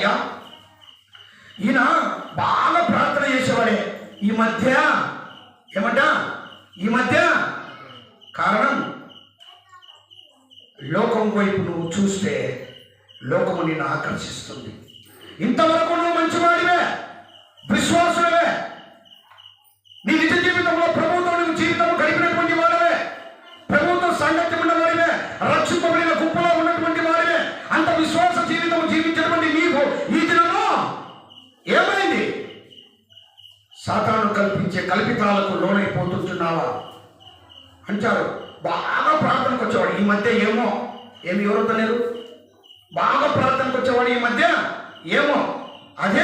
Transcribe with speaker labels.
Speaker 1: అయ్యా ఈయన బాగా ప్రార్థన చేసేవాడే, ఈ మధ్య ఈ మధ్య కారణం లోకం వైపు నువ్వు చూస్తే లోకము నిన్ను ఆకర్షిస్తుంది. ఇంతవరకు నువ్వు మంచివాడివే, విశ్వాసులవే, నీ నిజ జీవితంలో ప్రభుత్వం నువ్వు జీవితం గడిపినటువంటి వాడివే, ప్రభుత్వ సాంగత్యం ఉన్నవాడివే, రక్షింపబడిన గుంపులో ఉన్నటువంటి వాడివే, అంత విశ్వాస జీవితం జీవించినటువంటి నీవు ఈ దినంలో ఏమైంది? సాతాను కల్పించే కల్పితాలకు లోనైపోతున్నావా అంటారు. బాగా ప్రార్థనకు వచ్చేవాడు ఈ మధ్య ఏమి ఎవరొద్దలేరు. బాగా ప్రార్థనకు వచ్చేవాడు ఈ మధ్య అదే